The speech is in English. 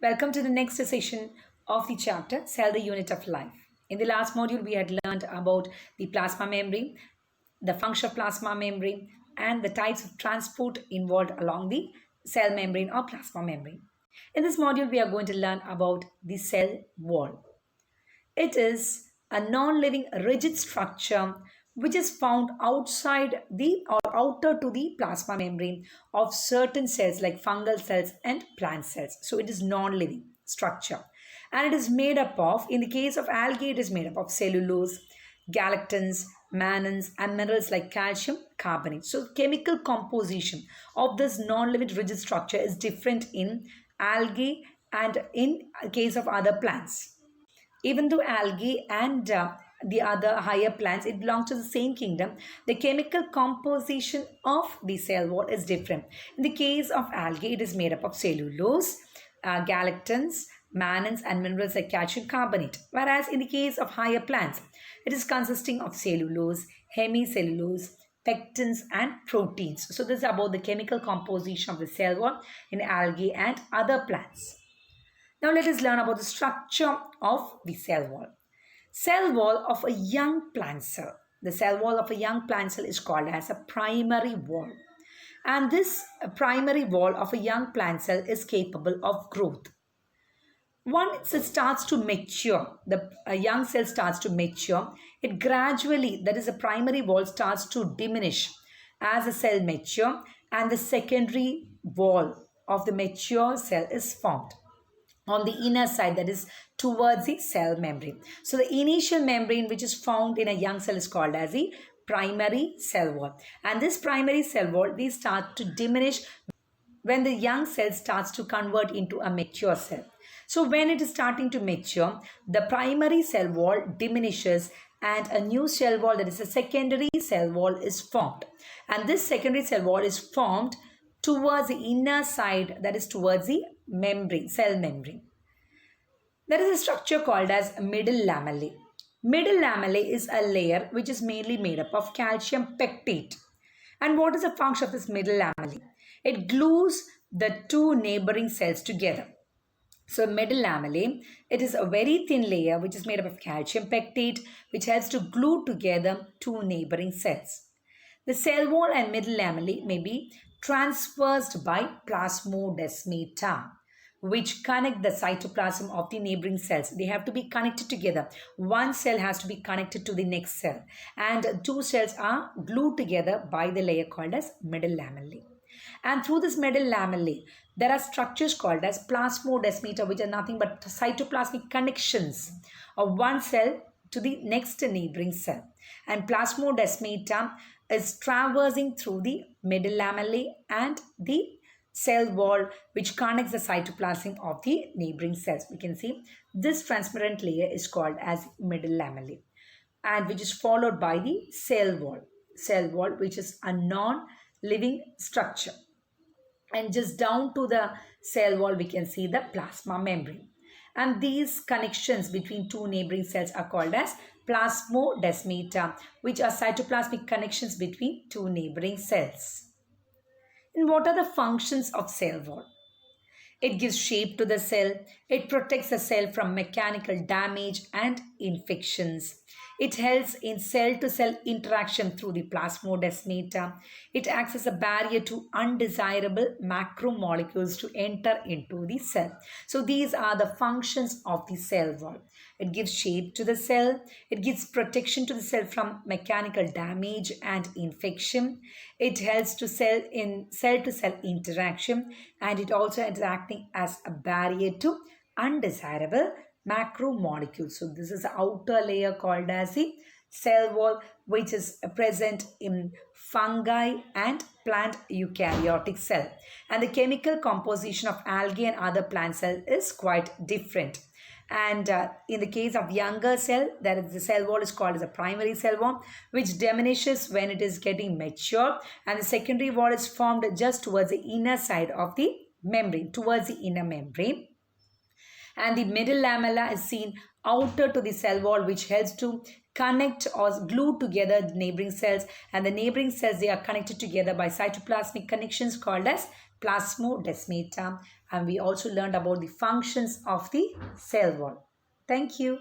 Welcome to the next session of the chapter Cell the Unit of Life. In the last module, we had learned about the plasma membrane, the function of plasma membrane, and the types of transport involved along the cell membrane or plasma membrane. In this module, we are going to learn about the cell wall. It is a non-living rigid structure which is found outside the or outer to the plasma membrane of certain cells like fungal cells and plant cells. So it is non-living structure. And it is made up of, in the case of algae, it is made up of cellulose, galactans, mannans, and minerals like calcium carbonate. So chemical composition of this non-living rigid structure is different in algae and in case of other plants. Even though algae and the other higher plants, it belongs to the same kingdom, the chemical composition of the cell wall is different. In the case of algae, it is made up of cellulose, galactans, mannans, and minerals like calcium carbonate. Whereas in the case of higher plants, it is consisting of cellulose, hemicellulose, pectins, and proteins. So this is about the chemical composition of the cell wall in algae and other plants. Now let us learn about the structure of the cell wall. Cell wall of a young plant cell. The cell wall of a young plant cell is called as a primary wall. And this primary wall of a young plant cell is capable of growth. Once it starts to mature, the young cell starts to mature, it gradually, that is the primary wall starts to diminish as the cell mature and the secondary wall of the mature cell is formed on the inner side, that is towards the cell membrane. So the initial membrane which is found in a young cell is called as the primary cell wall. And this primary cell wall, they start to diminish when the young cell starts to convert into a mature cell. So when it is starting to mature, the primary cell wall diminishes and a new cell wall, that is a secondary cell wall, is formed. And this secondary cell wall is formed towards the inner side, that is towards the membrane, cell membrane. There is a structure called as middle lamellae. Middle lamellae is a layer which is mainly made up of calcium pectate. And what is the function of this middle lamellae? It glues the two neighboring cells together. So middle lamellae, it is a very thin layer which is made up of calcium pectate which helps to glue together two neighboring cells. The cell wall and middle lamellae may be traversed by plasmodesmata, which connect the cytoplasm of the neighboring cells. They have to be connected together. One cell has to be connected to the next cell, and two cells are glued together by the layer called as middle lamellae. And through this middle lamellae, there are structures called as plasmodesmata, which are nothing but cytoplasmic connections of one cell to the next neighboring cell. And plasmodesmata is traversing through the middle lamellae and the cell wall which connects the cytoplasm of the neighboring cells. We can see this transparent layer is called as middle lamellae, and which is followed by the cell wall which is a non-living structure. And just down to the cell wall we can see the plasma membrane. And these connections between two neighboring cells are called as plasmodesmata, which are cytoplasmic connections between two neighboring cells. And what are the functions of cell wall? It gives shape to the cell. It protects the cell from mechanical damage and infections. It helps in cell-to-cell interaction through the plasmodesmata. It acts as a barrier to undesirable macromolecules to enter into the cell. So these are the functions of the cell wall. It gives shape to the cell. It gives protection to the cell from mechanical damage and infection. It helps to cell-to-cell interaction, and it also is acting as a barrier to undesirable macromolecules. So this is the outer layer called as the cell wall, which is present in fungi and plant eukaryotic cell. And the chemical composition of algae and other plant cells is quite different. And in the case of younger cell, that is the cell wall is called as a primary cell wall, which diminishes when it is getting mature, and the secondary wall is formed just towards the inner side of the membrane, towards the inner membrane. And the middle lamella is seen outer to the cell wall, which helps to connect or glue together the neighboring cells, and the neighboring cells, they are connected together by cytoplasmic connections called as plasmodesmata. And we also learned about the functions of the cell wall. Thank you.